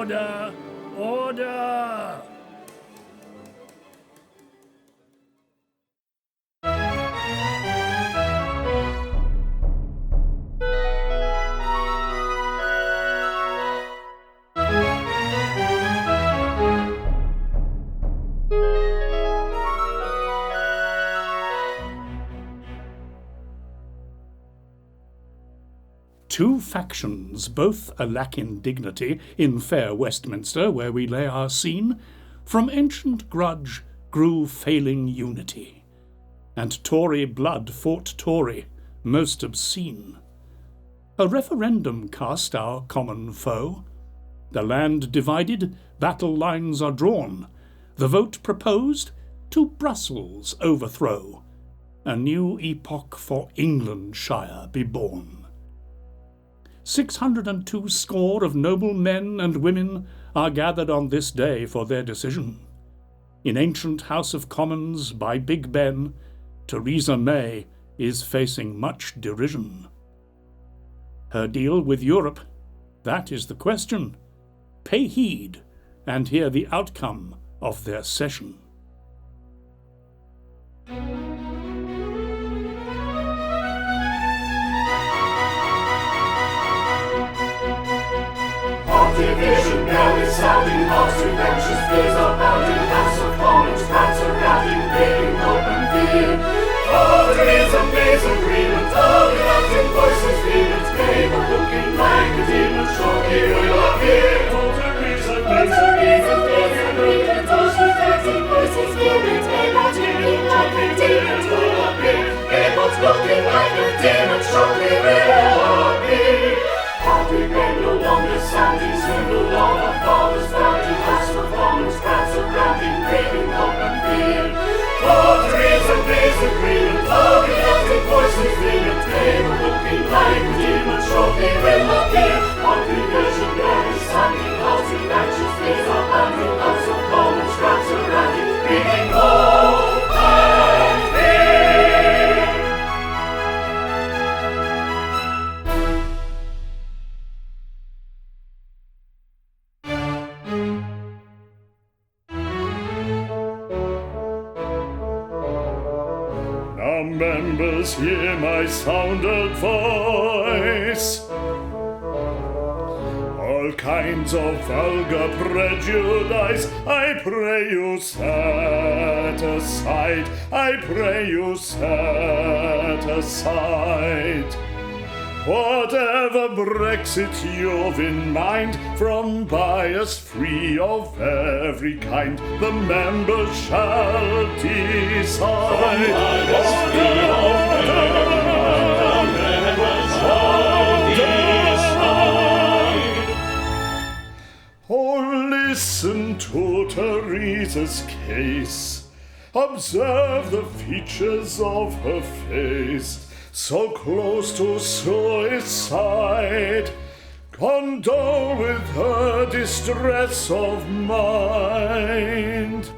Order! Order! Two factions, both alack in dignity, in fair Westminster, where we lay our scene, from ancient grudge grew failing unity, and Tory blood fought Tory, most obscene. A referendum cast our common foe. The land divided, battle lines are drawn, the vote proposed, to Brussels overthrow, a new epoch for Englandshire be born. 602 score of noble men and women are gathered on this day for their decision. In ancient House of Commons by Big Ben, Theresa May is facing much derision. Her deal with Europe, that is the question. Pay heed and hear the outcome of their session. Division bell is sounding, hearts with anxious fears are bounding, House of Commons crowds are rallying, begging hope and fear. For Theresa May's agreement, all reluctant voices vehement, paper looking like a demon, shortly will appear. For Theresa May's agreement, all reluctant voices vehement, paper looking like a demon will appear. Paper's looking like a demon, shortly will appear. Big Ben no longer sounding, soon the law of fathers founding, House of Commons crowds surrounding, craving hope and fear. For Theresa May's agreement, all reluctant voices vehement, paper looking like a demon, shortly will appear. On division there is sounding, house with anxious fears are bounding, House of Commons crowds surrounding, craving hope and fear. Members, hear my sounded voice. All kinds of vulgar prejudice, I pray you set aside. I pray you set aside. Whatever Brexit you've in mind, from bias free of every kind, the members shall decide. From bias free of every kind, the members shall decide. Oh, listen to Theresa's case. Observe the features of her face. So close to suicide, condole with her distress of mind.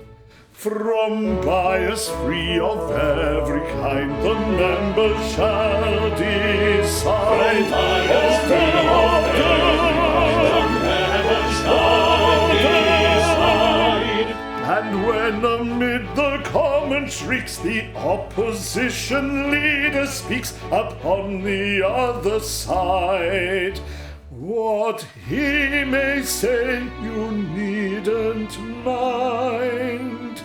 From bias free of every kind, the members shall decide. From bias free of every kind, the members shall decide. And when amid the common shrieks the opposition leader speaks upon the other side, what he may say you needn't mind.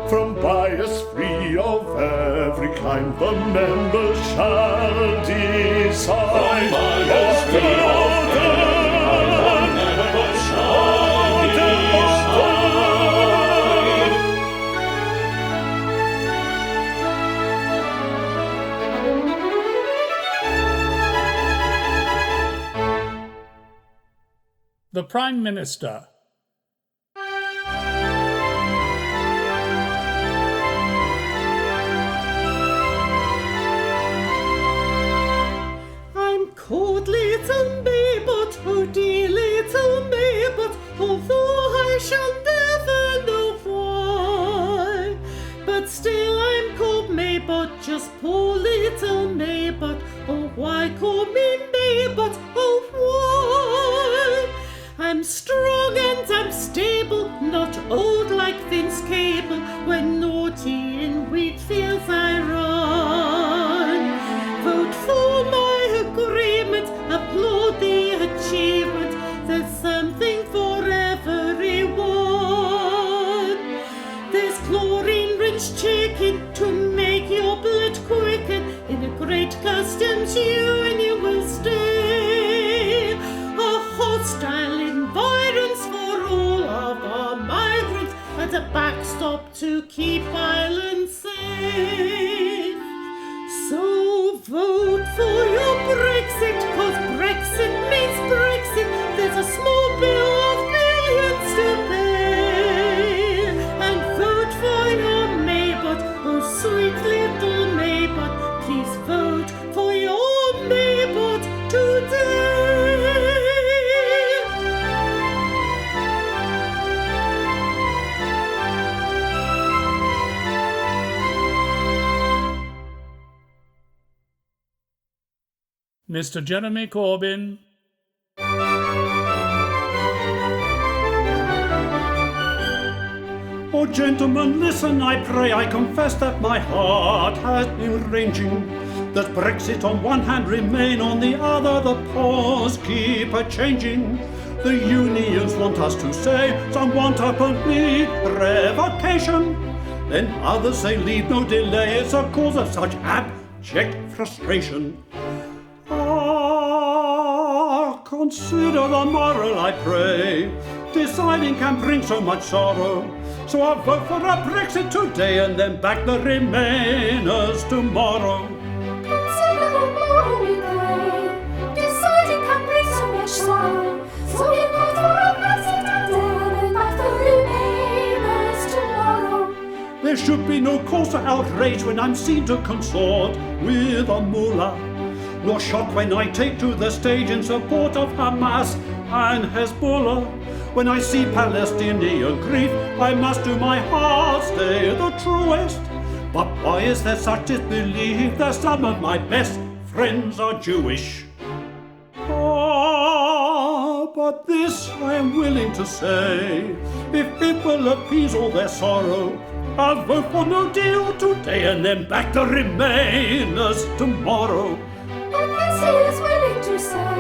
From bias free of every kind, the members shall decide. From bias free of every kind, the members shall decide. The Prime Minister. I'm cold little May, but oh dear little May, but although I shall never know why, but still I'm called May, but just poor little May, but oh why call me May, but oh why? I'm strong and old like Vince Cable. When naughty in wheat fields I run. Vote for my agreement, applaud the achievement. There's something for everyone. There's chlorine-rich chicken to make your blood quicken. In a great customs union will stay. A hostile environs for all of our migrants, and a backstop to keep Ireland safe. So vote for your Brexit, 'cause Brexit means Brexit. There's a small bill of billions to pay. And vote for your Maybot, oh sweet little Maybot. Please vote for your Maybot today. Mr. Jeremy Corbyn. Oh, gentlemen, listen, I pray. I confess that my heart has been ranging. That Brexit on one hand remain, on the other the pause keep a-changing. The unions want us to say, some want a complete revocation. Then others say leave no delay, it's a cause of such abject frustration. Consider the moral, I pray. Deciding can bring so much sorrow. So I'll vote for a Brexit today and then back the remainers tomorrow. Consider the moral, we pray. Deciding can bring so much sorrow. So we vote for a Brexit today and then back the remainers tomorrow. There should be no cause for outrage when I'm seen to consort with a mullah. Nor shock when I take to the stage in support of Hamas and Hezbollah. When I see Palestinian grief, I must do my heart stay the truest. But why is there such disbelief that some of my best friends are Jewish? But this I am willing to say, if it will appease all their sorrow, I'll vote for no deal today and then back the remainers tomorrow. But this he is willing to say,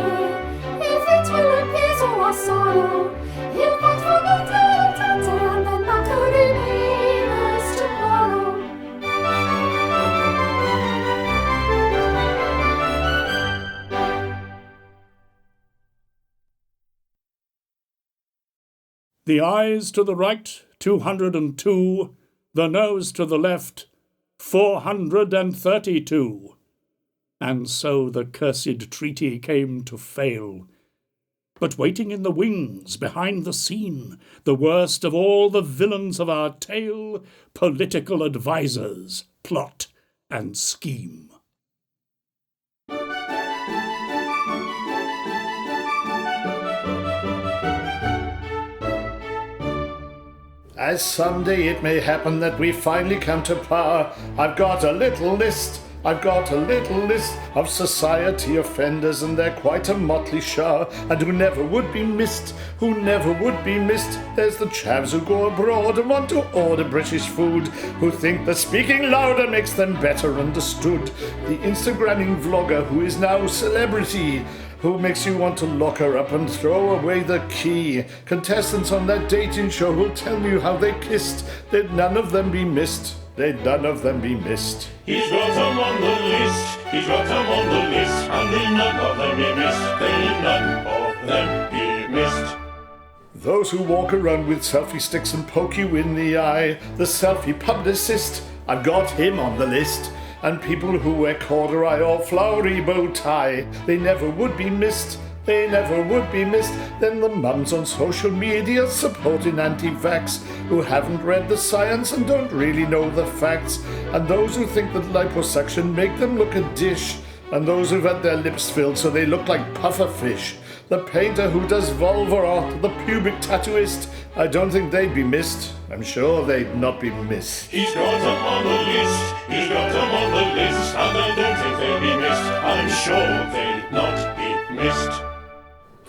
if it will appease all our sorrow, he'll vote for no deal today and then back the remainers tomorrow. The ayes to the right, 202. The noes to the left, 432. And so the cursed treaty came to fail. But waiting in the wings, behind the scene, the worst of all the villains of our tale, political advisers, plot and scheme. As someday it may happen that we finally come to power, I've got a little list of society offenders, and they're quite a motley shower, and who never would be missed. There's the chavs who go abroad and want to order British food, who think that speaking louder makes them better understood. The Instagramming vlogger who is now celebrity, who makes you want to lock her up and throw away the key. Contestants on that dating show who'll tell you how they kissed. They'd none of them be missed. He's got them on the list, and they'll none of them be missed. Those who walk around with selfie sticks and poke you in the eye, the selfie publicist, I've got him on the list. And people who wear corduroy or flowery bow tie, they never would be missed. Then the mums on social media supporting anti-vax, who haven't read the science and don't really know the facts. And those who think that liposuction make them look a dish. And those who've had their lips filled so they look like puffer fish. The painter who does vulva art, the pubic tattooist, I don't think they'd be missed. I'm sure they'd not be missed. He's got them on the list, and I don't think they'll be missed. I'm sure they'll not be missed.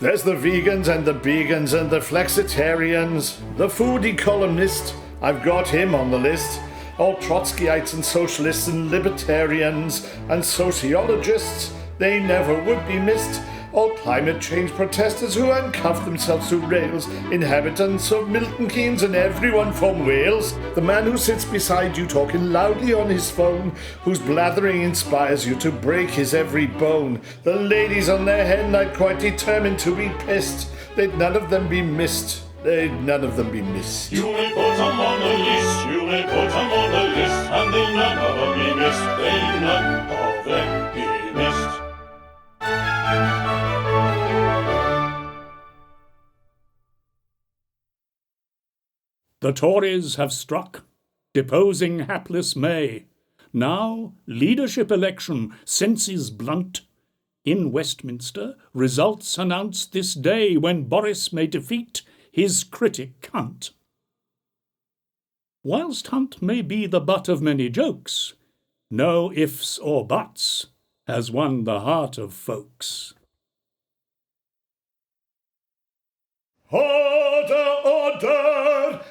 There's the vegans and the begans and the flexitarians, the foodie columnist, I've got him on the list. All Trotskyites and socialists and libertarians and sociologists, they never would be missed. All climate change protesters who uncuff themselves to rails, inhabitants of Milton Keynes and everyone from Wales. The man who sits beside you talking loudly on his phone, whose blathering inspires you to break his every bone. The ladies on their hen night quite determined to be pissed. They'd none of them be missed. They'd none of them be missed. You may put them on the list, you may put them on the list, and they'll none of them be missed, they'll none of them be missed. The Tories have struck, deposing hapless May. Now, leadership election, senses blunt. In Westminster, results announced this day when Boris may defeat his critic Hunt. Whilst Hunt may be the butt of many jokes, no ifs or buts has won the heart of folks. Order, order!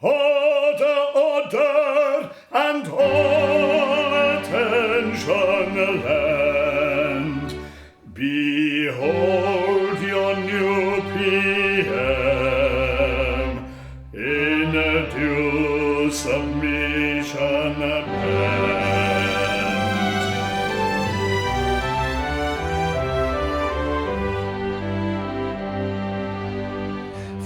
Order, order, and all attention lend. Behold your new PM, in due submission bent.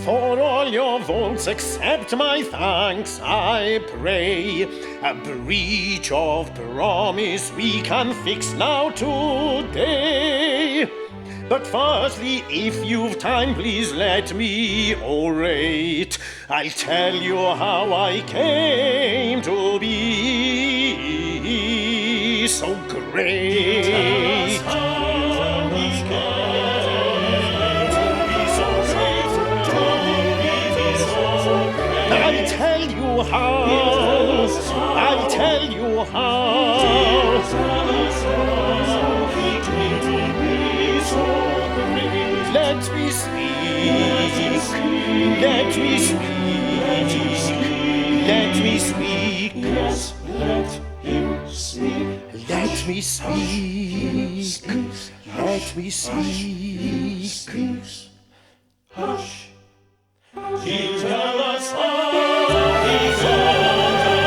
For all your votes, accept my thanks, I pray. A breach of promise we can fix now today. But firstly, if you've time, please let me orate. I'll tell you how I came to be so great. I'll tell you how. Let me speak. Let me speak. Let me speak. Yes, let him speak. Let me speak. Let me speak. Hush. He'll tell us how he's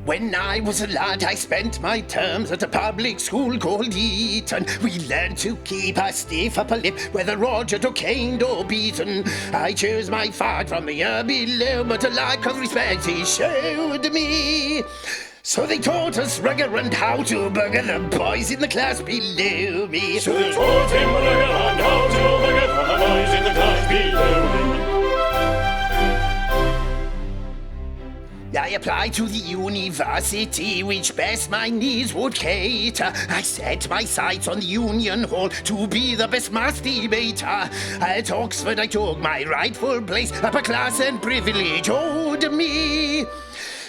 When I was a lad, I spent my terms at a public school called Eaton. We learned to keep a stiff upper lip, whether Roger or caned or beaten. I chose my fart from the year below, but a lack of respect he showed me. So they taught us rugger and how to bugger the boys in the class below me. So they taught him rugger and how to bugger the boys in the class below him. I applied to the university which best my needs would cater. I set my sights on the Union Hall to be the best maths debater. At Oxford I took my rightful place, upper class and privilege owed me.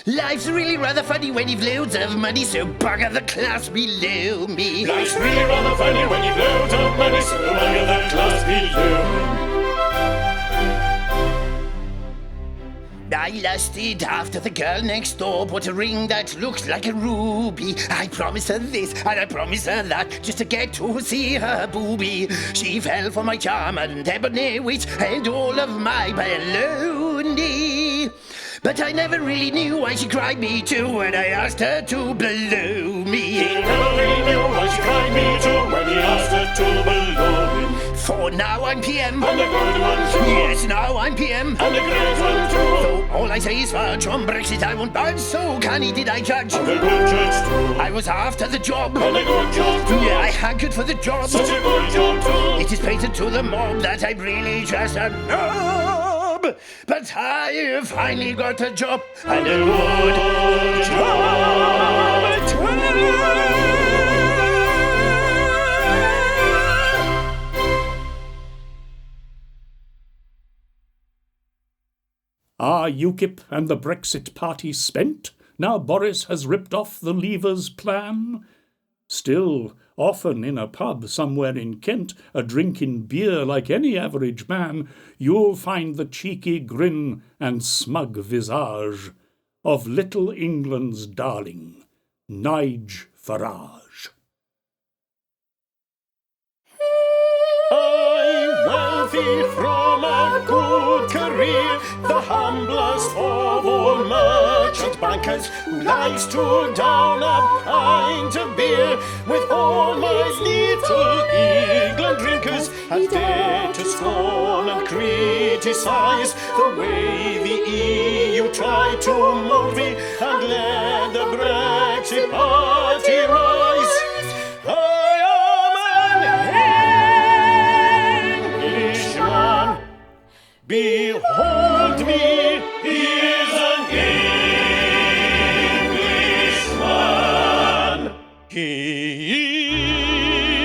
Life's really rather funny when you've loads of money, so bugger the class below me. Life's really rather funny when you've loads of money, so bugger the class below me. I lusted after the girl next door bought a ring that looks like a ruby. I promised her this and I promised her that just to get to see her boobie. She fell for my charm and ebony wit and all of my baloney. But I never really knew why she cried me too when I asked her to blow me. He never really knew why she cried me too when he asked her to blow him. For now I'm PM, And a good one too. yes, now I'm PM, And a great one too. though all I say is fudge. On Brexit I won't budge, so canny did I judge. And a good judge too. I was after the job, And a good job too. yeah, I hankered for the job. Such a good job too. It is painted to the mob that I'm really just a knob. But I finally got a job, and a good job. are UKIP and the Brexit party spent, now Boris has ripped off the Leavers' plan? Still, often in a pub somewhere in Kent, a drinking beer like any average man, you'll find the cheeky grin and smug visage of little England's darling, Nigel Farage. Wealthy from a good career, the humblest of all merchant bankers, who likes to down a pint of beer with all my little England drinkers, has dared to scorn and criticise the way the EU tried to mould me and let the Brexit party rise. Behold me, he is an Englishman. He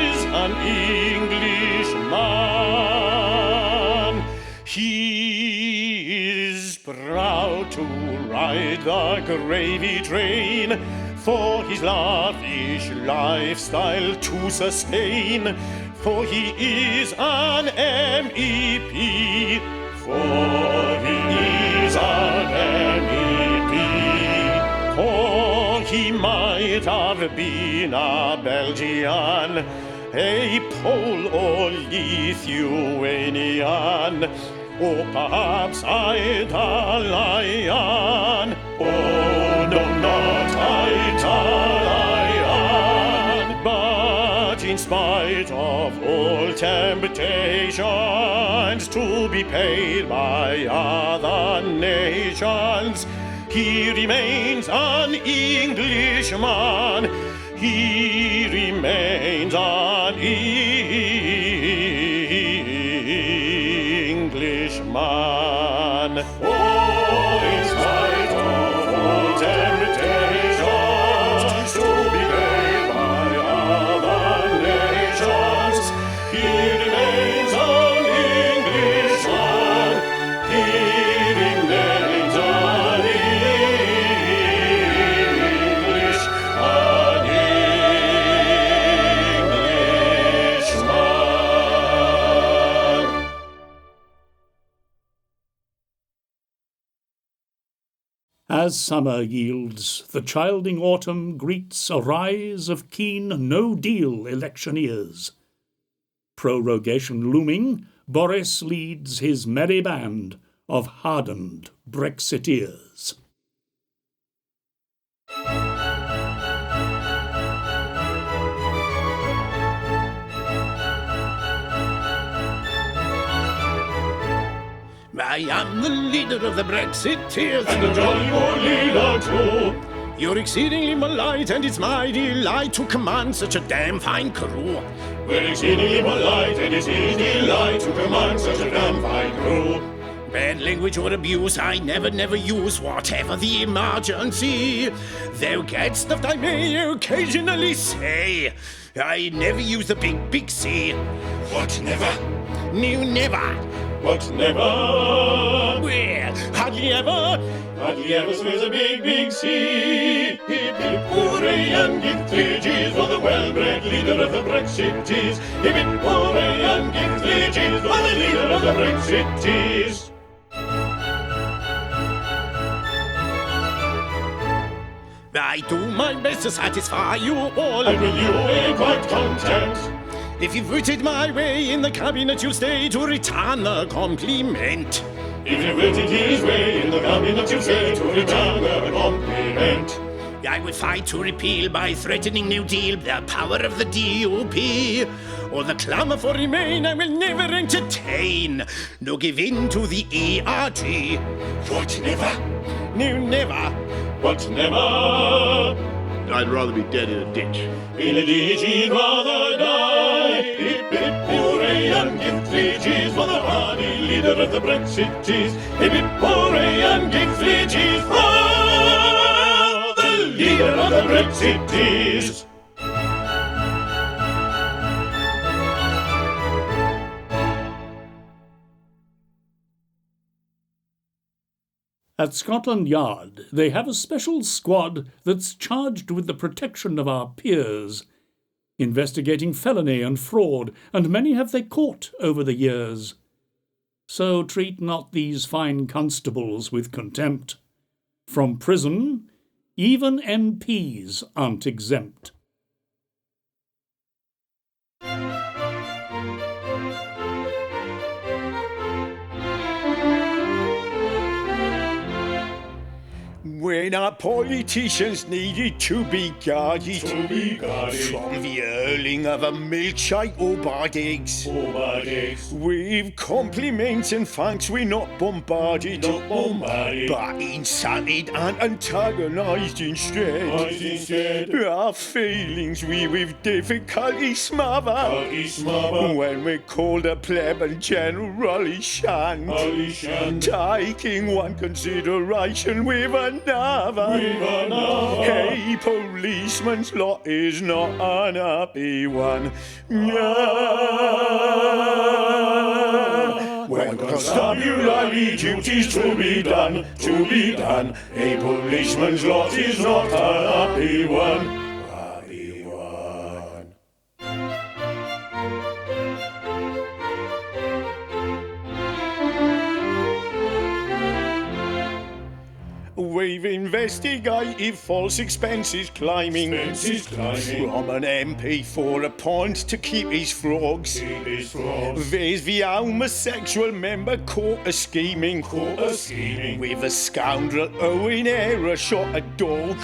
is an Englishman. He is proud to ride the gravy train, for his lavish lifestyle to sustain. For he is an MEP. For he is an MEP. For he might have been a Belgian, a Pole or Lithuanian, or perhaps Italian. Oh, no, not Italian. But in spite of all temptations to be paid by other nations, he remains an Englishman. He remains an Englishman. Oh, in spite of all temptations to be paid by other nations, he remains an Englishman. He remains an Englishman. As summer yields, the childing autumn greets a rise of keen no-deal electioneers. Prorogation looming, Boris leads his merry band of hardened Brexiteers. I am the leader of the Brexiteers, And a jolly old leader too. You're exceedingly polite, and it's my delight to command such a damn fine crew. We're exceedingly polite, and it's his delight to command such a damn fine crew. Bad language or abuse I never use, whatever the emergency. Though cat stuff I may occasionally say, I never use the big C. What, never? No, never. What, never? Well, hardly ever. Hardly ever swears a big C. Hip, hip, hooray, and give 3 G's for the well-bred leader of the Brexiteers. Hip, hip, hooray, and give 3 G's for the leader of the Brexiteers. I do my best to satisfy you all. And with you we're quite content. If you've voted my way in the cabinet, you'll stay to return the compliment. If you voted his way in the cabinet, you'll say to return the compliment. I would fight to repeal by threatening New Deal the power of the DUP. Or the clamour for Remain I will never entertain. No give in to the ERG. What, never? No, never. What, never? I'd rather be dead in a ditch. In a ditch he'd rather die. Hip, hip, hooray, and give 3 G's for the hardy leader of the Brexiteers. Hip, hip, hooray, and give 3 G's for the leader of the Brexiteers. At Scotland Yard, they have a special squad that's charged with the protection of our peers, investigating felony and fraud, and many have they caught over the years. So treat not these fine constables with contempt. From prison, even MPs aren't exempt. When our politicians needed to be guarded, from the hurling of a milkshake or bad eggs, with compliments and thanks we're not bombarded, but insulted and antagonised instead. Our feelings we with difficulty smother, when we're called a pleb and generally shunned, taking one consideration with another. Hey, policeman's lot is not an happy one. When constabulary duties to be done, a policeman's lot is not an happy one. We've investigated false expenses claiming from an MP for a pint to keep his frogs. There's the homosexual member caught a scheming with a scoundrel who in error shot a dog.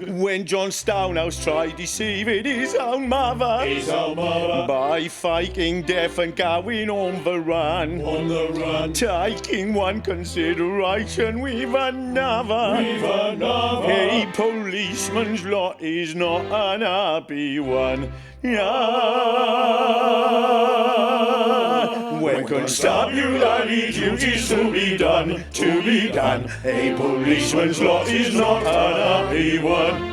When John Stonehouse tried deceiving his own mother by faking death and going on the run, taking one consideration with another. A policeman's lot is not an happy one. When constabulary duties to be done, a policeman's lot is not an happy one.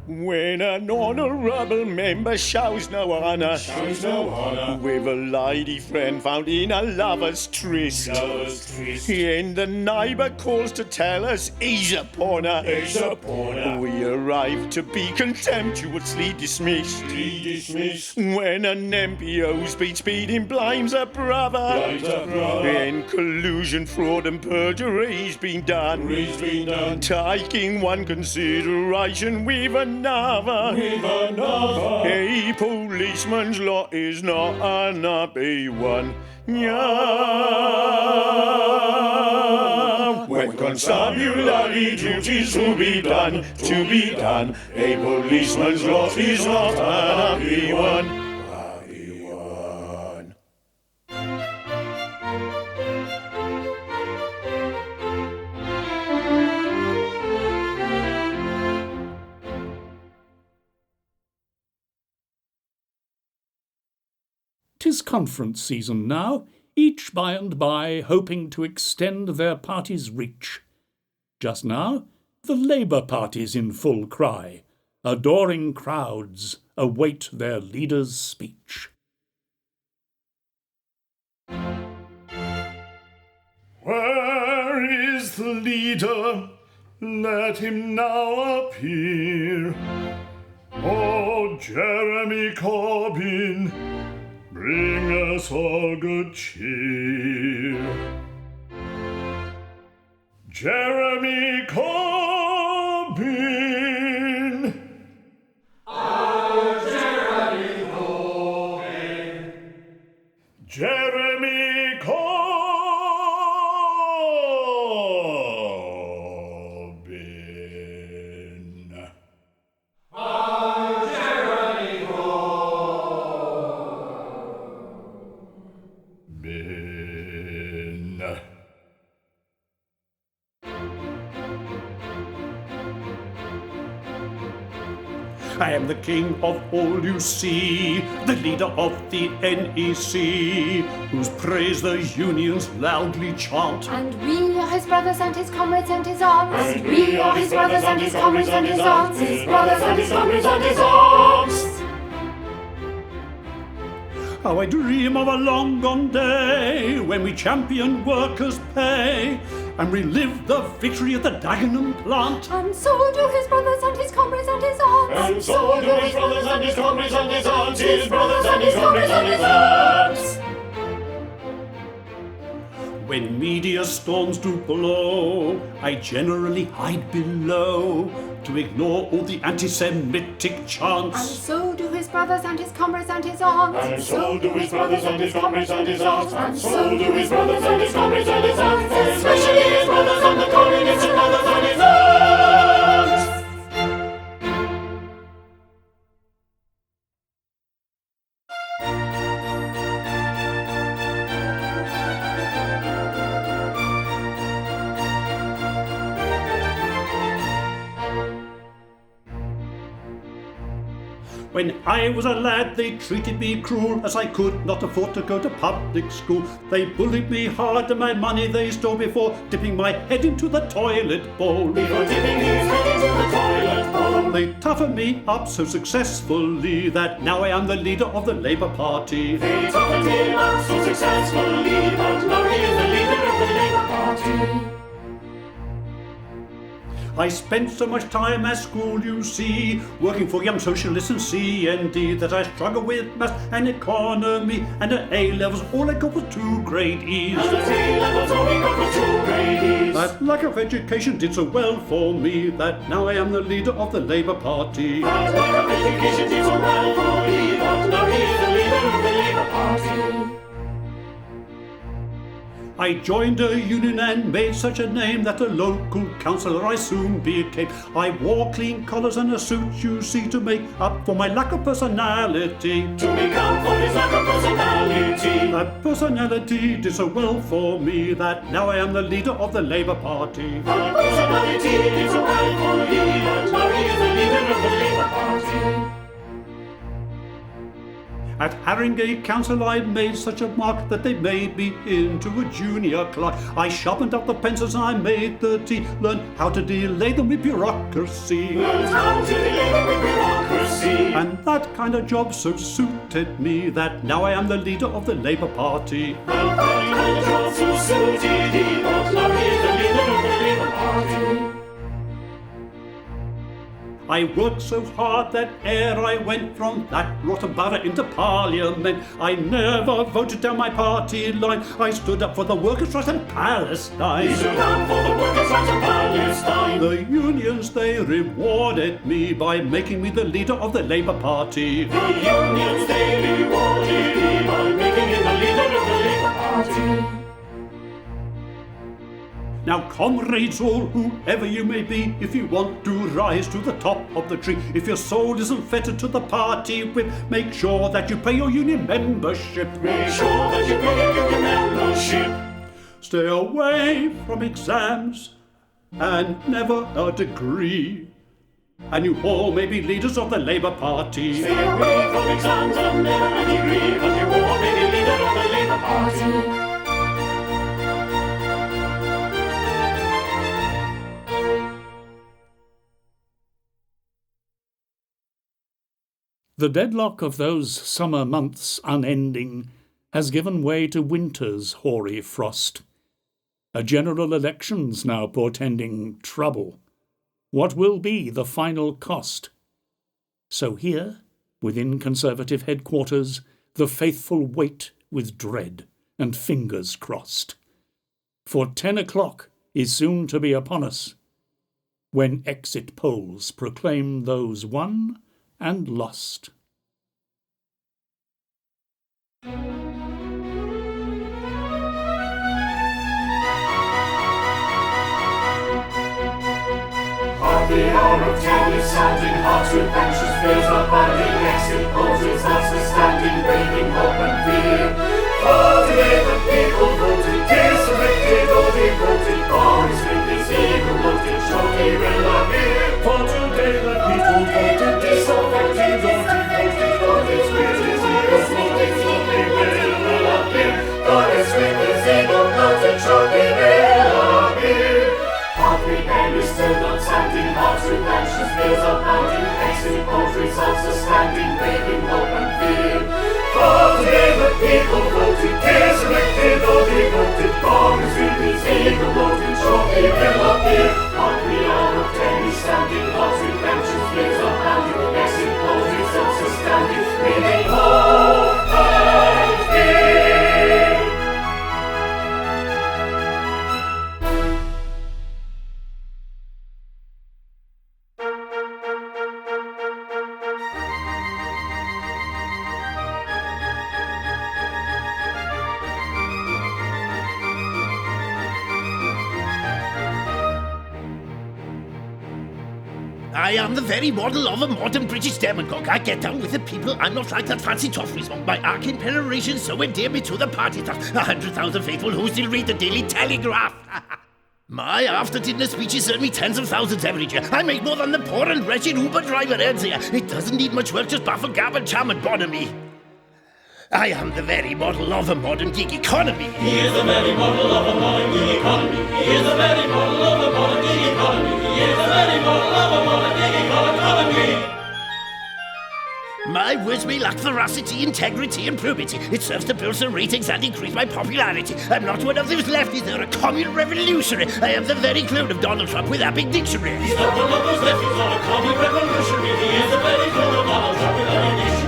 When an honourable member shows no honour, with a lady friend found in a lover's tryst, and the neighbour calls to tell us he's upon her, we arrive to be contemptuously dismissed. When an MPO's been speeding blames a brother, and collusion, fraud and perjury's been done, taking one consideration with another. A policeman's lot is not an happy one. When constabulary duties to be done, a policeman's lot is not an happy one. 'Tis conference season now, each by and by hoping to extend their party's reach. Just now, the Labour Party's in full cry. Adoring crowds await their leader's speech. Where is the leader? Let him now appear. Oh, Jeremy Corbyn, bring us all good cheer. Jeremy Corbyn. Oh, Jeremy Corbyn. Jeremy Corbyn. Oh, Jeremy Corbyn. I am the king of all you see, the leader of the NEC, whose praise the unions loudly chant. And we are his brothers and his comrades and his aunts. And we are his brothers and his comrades and his aunts. His brothers and his comrades and his aunts. How I dream of a long gone day when we champion workers' pay and relive the victory at the Dagenham plant. And so do his brothers and his comrades and his aunts. And so do his brothers and his comrades and his aunts. His brothers and his comrades and his aunts. When media storms do blow, I generally hide below to ignore all the anti-Semitic chants. And so do his brothers and his comrades and his aunts. And so do his brothers and his comrades and his aunts. And so do his brothers and his comrades and his aunts. Especially his brothers and the communists and others and his aunts. When I was a lad, they treated me cruel, as I could not afford to go to public school. They bullied me hard, and my money they stole before dipping my head into the toilet bowl. Before dipping his head into the toilet bowl. They toughened me up so successfully that now I am the leader of the Labour Party. They toughened him up so successfully that now he is the leader of the Labour Party. I spent so much time at school, you see, working for Young Socialists and CND, that I struggled with maths and economy, and at A-levels all I got was 2 grade E's. And at A-levels all we got was 2 grade E's. That lack of education did so well for me that now I am the leader of the Labour Party. That lack of education did so well for me that now he is the leader of the Labour Party. I joined a union and made such a name that a local councillor I soon became. I wore clean collars and a suit, you see, to make up for my lack of personality. To make up for his lack of personality. That personality did so well for me that now I am the leader of the Labour Party. That personality did so well for me that now he is the leader of the Labour Party. At Haringey Council I made such a mark that they made me into a junior clerk. I sharpened up the pencils and I made the tea, learned how to delay them with bureaucracy. Learned how to delay them with bureaucracy. And that kind of job so suited me that now I am the leader of the Labour Party. And that kind of job so suited he that now he is the leader of the Labour Party. I worked so hard that ere I went from that rotten borough into Parliament, I never voted down my party line. I stood up for the workers' rights in Palestine. He stood up for the workers' rights in Palestine. The unions, they rewarded me by making me the leader of the Labour Party. The unions, they rewarded me by making him the leader of the Labour Party. Now, comrades all, whoever you may be, if you want to rise to the top of the tree, if your soul isn't fettered to the party whip, make sure that you pay your union membership. Make sure that you pay your union membership. Stay away from exams and never a degree, and you all may be leaders of the Labour Party. Stay away from exams and never a degree, but you all may be leader of the Labour Party. The deadlock of those summer months unending has given way to winter's hoary frost. A general election's now portending trouble. What will be the final cost? So here, within Conservative headquarters, the faithful wait with dread and fingers crossed. For 10 o'clock is soon to be upon us, when exit polls proclaim those won and lost. At the hour of 10 is sounding, hearts with anxious fears are bounding. Exit polls is thus the standing, braving hope and fear. For today the people voted, disselected or devoted. Boris is he who voted, shortly will appear. For today the people voted, disselected I am the very model of a modern British demagogue. I get down with the people. I'm not like that fancy Toffees monk. My arcane peroration so endear me to the party that 100,000 faithful who still read the Daily Telegraph. My after-dinner speeches earn me tens of thousands every year. I make more than the poor and wretched Uber driver earns here. It doesn't need much work, just baffle gab and cham and bonhomie. I am the very model of a modern gig economy. He is the very model of a modern gig economy. He is the very model of a modern gig economy. He is the very model of a modern gig economy. My words may lack veracity, integrity, and probity. It serves to build some ratings and increase my popularity. I'm not one of those lefties or a commune revolutionary. I am the very clone of Donald Trump with a big dictionary. He's not one of those lefties or a commune revolutionary. He is the very clone of Donald Trump with a big dictionary.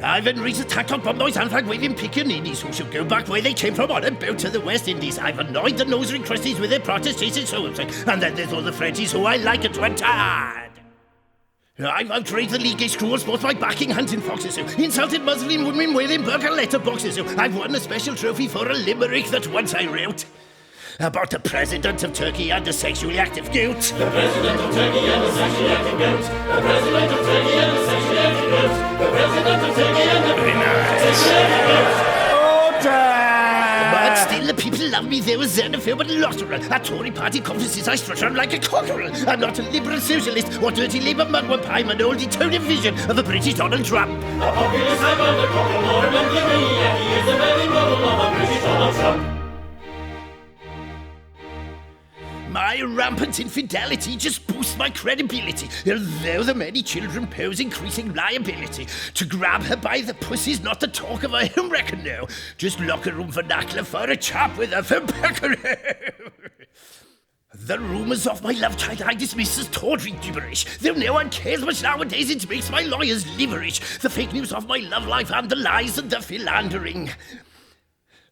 I've enraged the TikTok bomb noise and flag-waving pickaninnies who should go back where they came from on a boat to the West Indies. I've annoyed the nosering crusties with their protestation so-and-so. And then there's all the Frenchies who I like it to a tad. I've outraged the league screw sports by backing hunting foxes who insulted Muslim women wearing burger letterboxes who I've won a special trophy for a limerick that once I wrote about the president of Turkey and the sexually active goat. The president of Turkey and the sexually active goat. The president of Turkey and the sexually active goat. The president of Turkey and the sexually active goat. But still the people love me. There was xenophobe and lotterer. At Tory party conferences I strut around like a cockerel. I'm not a liberal socialist or dirty Labour mugwump. I'm an old Etonian vision of a British Donald Trump. A populist I'm under cockerel or a megalomania. He is the very model of a British Donald Trump. My rampant infidelity just boosts my credibility, although the many children pose increasing liability. To grab her by the pussy's not the talk of a home reckon, no. Just locker room vernacular for a chap with a vernacular. The rumours of my love child I dismiss as tawdry gibberish, though no one cares much nowadays. It makes my lawyers liverish. The fake news of my love life and the lies and the philandering.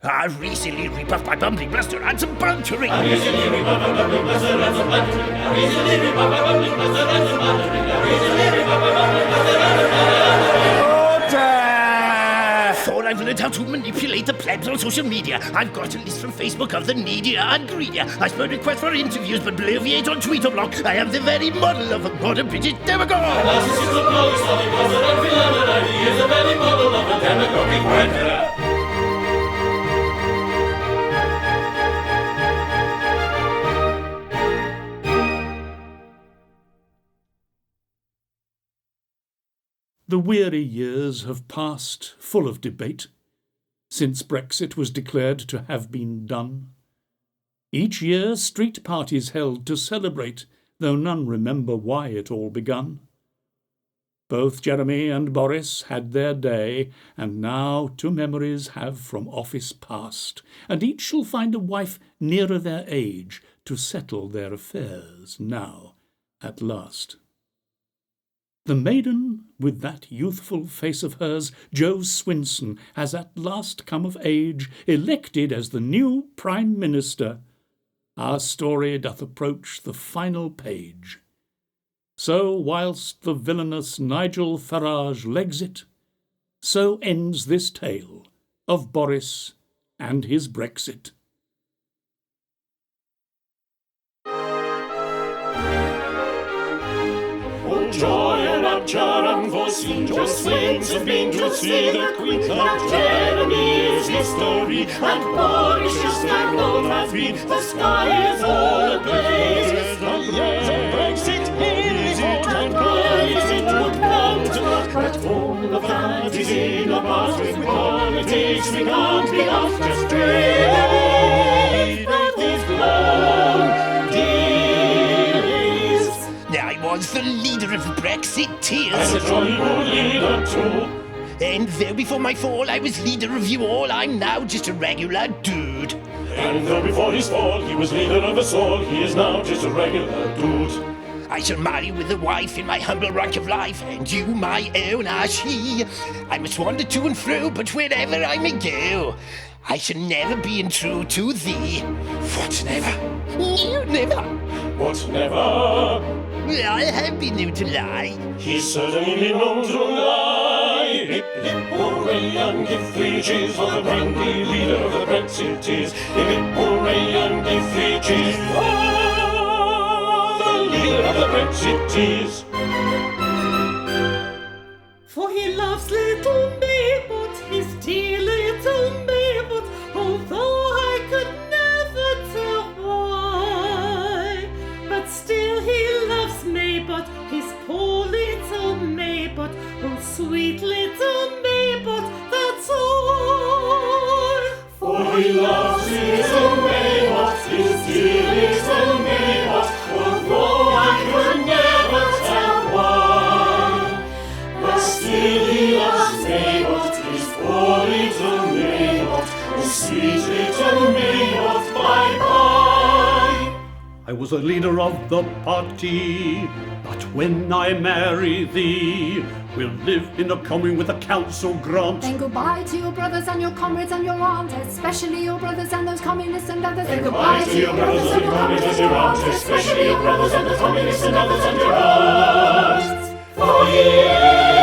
I recently rebuffed by bumbling bluster and some bantering. I recently rebuffed by bumbling bluster and some bantering. I recently rebuffed by bumbling bluster and some bantering. I recently rebuffed by bumbling bluster and some bantering. Thought I've learned how to manipulate the plebs on social media. I've got a list from Facebook of the needier and greedier. I spurred requests for interviews but bloviate on Tweeterblog. I am the very model of a modern British demagogue. Narcissist of Moris, Sardonic, and philanderer. He is the very model of a demagogic wanderer. The weary years have passed, full of debate, since Brexit was declared to have been done. Each year street parties held to celebrate, though none remember why it all begun. Both Jeremy and Boris had their day, and now to memories have from office passed, and each shall find a wife nearer their age to settle their affairs now at last. The maiden, with that youthful face of hers, Jo Swinson, has at last come of age, elected as the new Prime Minister. Our story doth approach the final page. So, whilst the villainous Nigel Farage legs it, so ends this tale of Boris and his Brexit. Joy and rapture unforeseen, Jo Swins have been to see the Queen. And Jeremy's history, and Boris just and old has been. The sky is all ablaze. The years of Brexit is it would come, is it would come to that. But all of that is in the past. With politics we can't be asked to stray. That is long days. I was the leader of the Brexiteers. And a jolly good leader too. And though before my fall I was leader of you all, I'm now just a regular dude. And though before his fall he was leader of us all, he is now just a regular dude. I shall marry with a wife in my humble rank of life, and you my own are she. I must wander to and fro, but wherever I may go, I shall never be untrue to thee. What, never? You never? What, never? I have been known to lie. He's certainly been known to lie. Hip, hip, hooray, and give 3 cheers for the brandy leader of the Brexiteers. Hip, hip, hooray, and give 3 cheers for the dear of the Brexiteers. For he loves little me, but his dear little me, but although I could never tell why, but still he loves me, but his poor little me, but oh sweet little me, but that's all. For he loves little me, but his dear little me, but although I could never tell why, but still he loves me, but his poor little me, but oh sweet little me, but bye-bye. I was a leader of the party, but when I marry thee, we'll live in a commune with a council grant. Then goodbye to your brothers and your comrades and your aunt, especially your brothers and those communists and others. Then goodbye to your brothers and your comrades and your aunt, especially your brothers and the communists and others and your aunt. For he